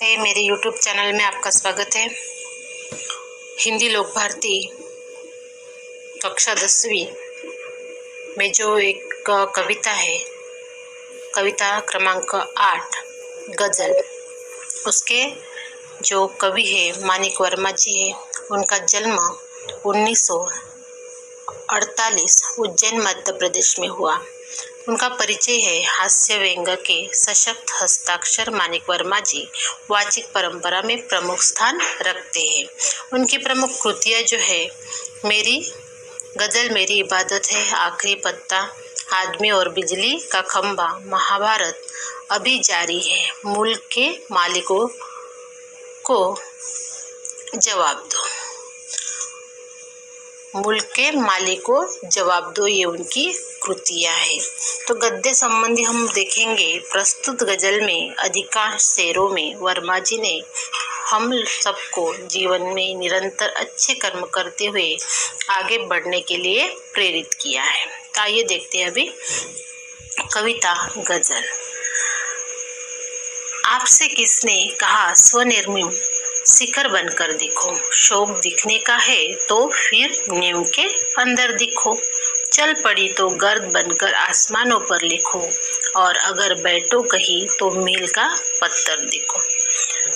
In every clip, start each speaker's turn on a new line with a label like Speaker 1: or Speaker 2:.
Speaker 1: मेरे YouTube channel में आपका स्वागत है। हिंदी लोक भारती कक्षा 10वीं में जो एक कविता है, कविता क्रमांक 8 गज़ल, उसके जो कवि है मानिक वर्मा जी है। उनका जन्म 1948 उज्जैन मध्य प्रदेश में हुआ। उनका परिचय है हास्य व्यंग के सशक्त हस्ताक्षर मानिक वर्मा जी वाचिक परंपरा में प्रमुख स्थान रखते हैं। उनकी प्रमुख कृतियाँ जो है मेरी गज़ल, मेरी इबादत है, आखिरी पत्ता, आदमी और बिजली का खंभा, महाभारत अभी जारी है, मुल्क के मालिकों को जवाब दो, मुल्क के मालिकों जवाब दो, ये उनकी कृतियाँ हैं। तो गद्य संबंधी हम देखेंगे। प्रस्तुत गज़ल में अधिकांश शेरों में वर्मा जी ने हम सबको जीवन में निरंतर अच्छे कर्म करते हुए आगे बढ़ने के लिए प्रेरित किया है। तो आइए देखते हैं अभी कविता गज़ल। आपसे किसने कहा स्वनिर्मित शिखर बनकर दिखो, शौक दिखने का है तो फिर नींव के अंदर दिखो, चल पड़ी तो गर्द बनकर आसमानों पर लिखो, और अगर बैठो कहीं तो मील का पत्थर दिखो।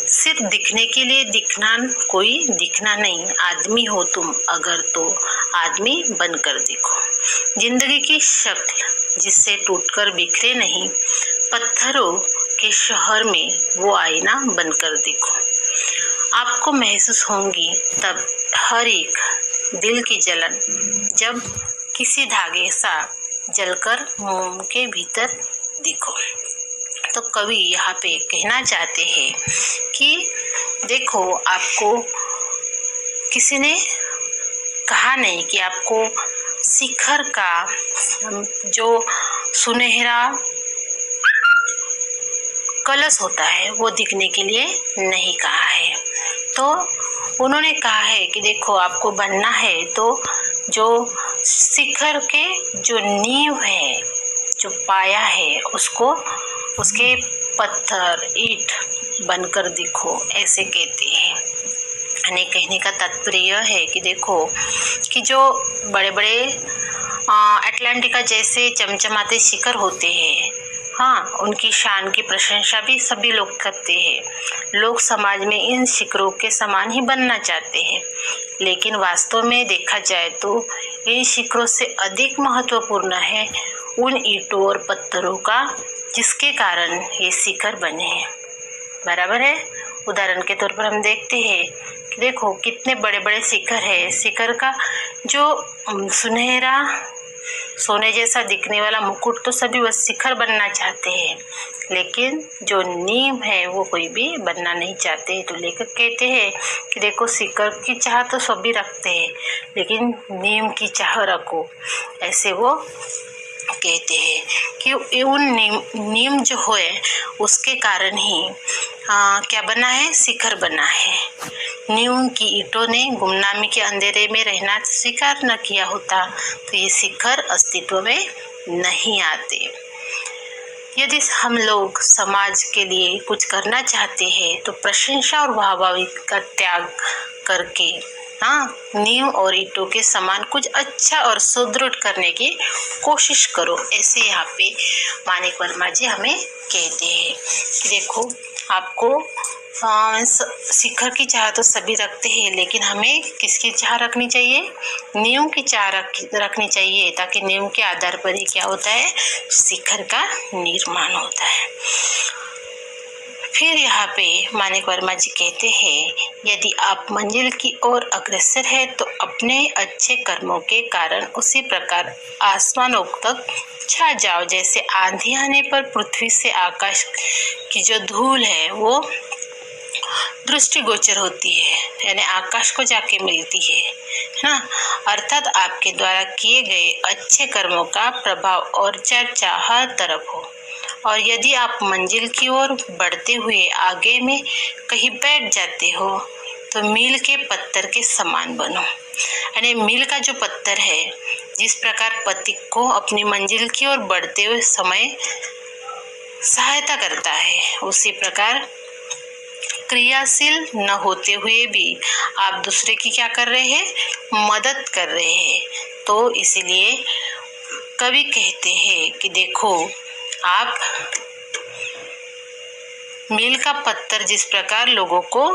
Speaker 1: सिर्फ दिखने के लिए दिखना, कोई दिखना नहीं, आदमी हो तुम अगर तो आदमी बनकर दिखो। जिंदगी की शक्ल जिससे टूटकर बिखरे नहीं, पत्थरों के शहर में वो आईना बनकर दिखो। आपको महसूस होंगी तब हर एक दिल की जलन, जब किसी धागे सा जलकर मोम के भीतर दिखो। तो कवि यहाँ पे कहना चाहते हैं कि देखो, आपको किसी ने कहा नहीं कि आपको शिखर का जो सुनहरा कलश होता है वो दिखने के लिए नहीं कहा है। तो उन्होंने कहा है कि देखो, आपको बनना है तो जो शिखर के जो नींव है, जो पाया है, उसको उसके पत्थर ईंट बनकर दिखो, ऐसे कहते हैं। यानी कहने का तात्पर्य यह है कि देखो कि जो बड़े बड़े अटलांटिका जैसे चमचमाते शिखर होते हैं, हाँ, उनकी शान की प्रशंसा भी सभी लोग करते हैं। लोग समाज में इन शिखरों के समान ही बनना चाहते हैं, लेकिन वास्तव में देखा जाए तो इन शिखरों से अधिक महत्वपूर्ण है उन ईंटों और पत्थरों का जिसके कारण ये शिखर बने हैं। बराबर है। उदाहरण के तौर पर हम देखते हैं कि देखो कितने बड़े बड़े शिखर है। शिखर का जो सुनहरा सोने जैसा दिखने वाला मुकुट तो सभी बस शिखर बनना चाहते हैं, लेकिन जो नींव है वो कोई भी बनना नहीं चाहते। तो लेखक कहते हैं कि देखो, शिखर की चाह तो सभी रखते हैं, लेकिन नींव की चाह रखो, ऐसे वो कहते हैं कि उन नींव जो है उसके कारण ही क्या बना है, शिखर बना है। नींव की ईंटों ने गुमनामी के अंधेरे में रहना स्वीकार न किया होता तो ये शिखर अस्तित्व में नहीं आते। यदि हम लोग समाज के लिए कुछ करना चाहते हैं तो प्रशंसा और वाहवाही का त्याग करके नींव और ईंटों के समान कुछ अच्छा और सुदृढ़ करने की कोशिश करो, ऐसे यहाँ पे मानिक वर्मा जी हमें कहते हैं कि देखो, आपको शिखर की चाह तो सभी रखते हैं, लेकिन हमें किसकी चाह रखनी चाहिए, नींव की चाह रखनी चाहिए, ताकि नींव के आधार पर ही क्या होता है, शिखर का निर्माण होता है। फिर यहाँ पे मानिक वर्मा जी कहते हैं, यदि आप मंजिल की ओर अग्रसर है तो अपने अच्छे कर्मों के कारण उसी प्रकार आसमानों तक छा जाओ, जैसे आंधी आने पर पृथ्वी से आकाश की जो धूल है वो दृष्टिगोचर होती है, यानी आकाश को जाके मिलती है ना। अर्थात आपके द्वारा किए गए अच्छे कर्मों का प्रभाव और चर्चा हर तरफ हो, और यदि आप मंजिल की ओर बढ़ते हुए आगे में कहीं बैठ जाते हो तो मील के पत्थर के समान बनो। यानी मील का जो पत्थर है, जिस प्रकार पथिक को अपनी मंजिल की ओर बढ़ते हुए समय सहायता करता है, उसी प्रकार क्रियाशील न होते हुए भी आप दूसरे की क्या कर रहे हैं, मदद कर रहे हैं। तो इसीलिए कवि कहते हैं कि देखो, आप मील का पत्थर जिस प्रकार लोगों को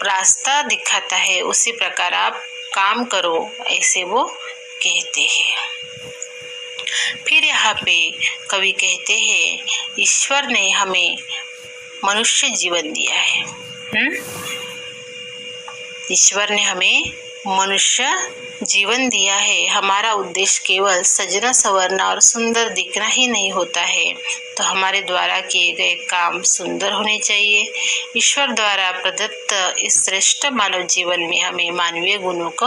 Speaker 1: रास्ता दिखाता है, उसी प्रकार आप काम करो, ऐसे वो कहते हैं। फिर यहाँ पे कवि कहते हैं, ईश्वर ने हमें मनुष्य जीवन दिया है। ईश्वर ने हमें मनुष्य जीवन दिया है। हमारा उद्देश्य केवल सजना संवरना और सुंदर दिखना ही नहीं होता है, तो हमारे द्वारा किए गए काम सुंदर होने चाहिए। ईश्वर द्वारा प्रदत्त इस श्रेष्ठ मानव जीवन में हमें मानवीय गुणों को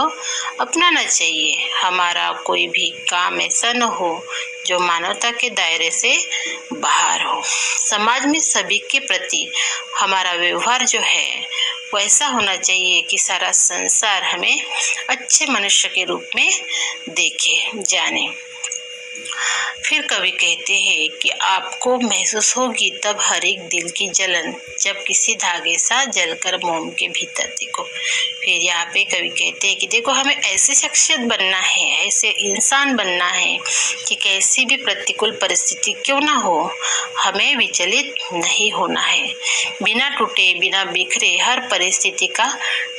Speaker 1: अपनाना चाहिए। हमारा कोई भी काम ऐसा न हो जो मानवता के दायरे से बाहर हो। समाज में सभी के प्रति हमारा व्यवहार जो है वैसा होना चाहिए कि सारा संसार हमें अच्छे मनुष्य के रूप में देखे, जाने। फिर कवि कहते हैं कि आपको महसूस होगी तब हर एक दिल की जलन, जब किसी धागे सा जलकर मोम के भीतर देखो। फिर यहाँ पे कवि कहते हैं कि देखो, हमें ऐसी शख्सियत बनना है, ऐसे इंसान बनना है कि कैसी भी प्रतिकूल परिस्थिति क्यों ना हो, हमें विचलित नहीं होना है। बिना टूटे, बिना बिखरे हर परिस्थिति का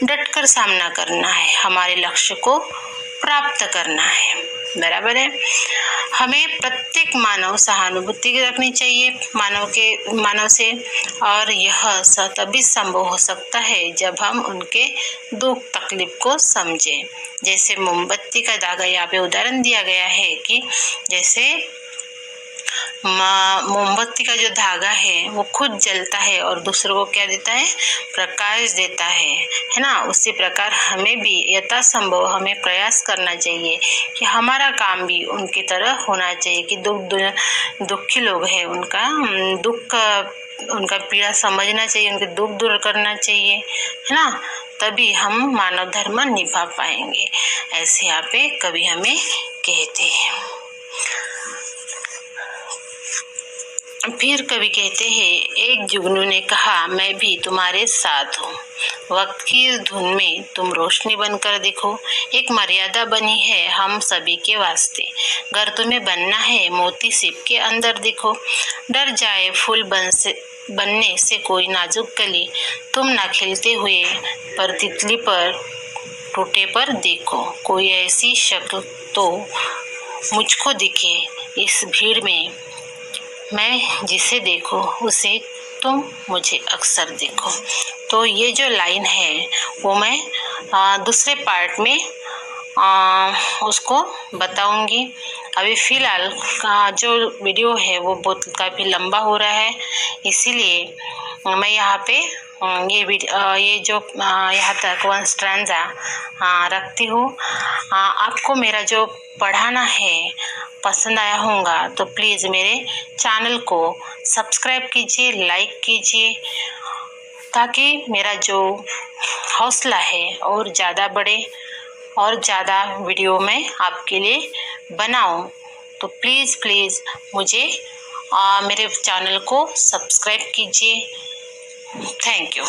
Speaker 1: डटकर सामना करना है। हमारे लक्ष्य को प्राप्त करना है, बराबर है। हमें प्रत्येक मानव सहानुभूति रखनी चाहिए मानव से, और यह तभी संभव हो सकता है जब हम उनके दुख तकलीफ को समझें। जैसे मोमबत्ती का धागा, यहाँ पे उदाहरण दिया गया है कि जैसे मोमबत्ती का जो धागा है वो खुद जलता है और दूसरों को क्या देता है, प्रकाश देता है ना। उसी प्रकार हमें भी यथासंभव हमें प्रयास करना चाहिए कि हमारा काम भी उनकी तरह होना चाहिए कि दुखी लोग हैं उनका दुख, उनका पीड़ा समझना चाहिए, उनके दुख दूर करना चाहिए, है ना। तभी हम मानव धर्म निभा पाएंगे, ऐसे यहाँ पे कवि हमें कहते हैं। फिर कवि कहते हैं, एक जुगनू ने कहा, मैं भी तुम्हारे साथ हूँ। वक्त की इस धुन में तुम रोशनी बनकर देखो। एक मर्यादा बनी है हम सभी के वास्ते। घर तुम्हें बनना है, मोती सीप के अंदर देखो। डर जाए फूल बनने से कोई नाजुक कली, तुम ना खिलते हुए पर तितली पर टूटे पर देखो। कोई ऐसी शक्ल तो मुझको दिखे इस भीड़ में, मैं जिसे देखो उसे तुम मुझे अक्सर देखो। तो ये जो लाइन है वो मैं दूसरे पार्ट में उसको बताऊंगी। अभी फ़िलहाल का जो वीडियो है वो बहुत काफ़ी लंबा हो रहा है, इसीलिए मैं यहाँ पे ये जो यहाँ तक वन स्ट्रैंजा रखती हूँ। आपको मेरा जो पढ़ाना है पसंद आया होगा तो प्लीज़ मेरे चैनल को सब्सक्राइब कीजिए, लाइक कीजिए, ताकि मेरा जो हौसला है और ज़्यादा बढ़े और ज़्यादा वीडियो मैं आपके लिए बनाऊं। तो प्लीज़ मुझे मेरे चैनल को सब्सक्राइब कीजिए। Thank you.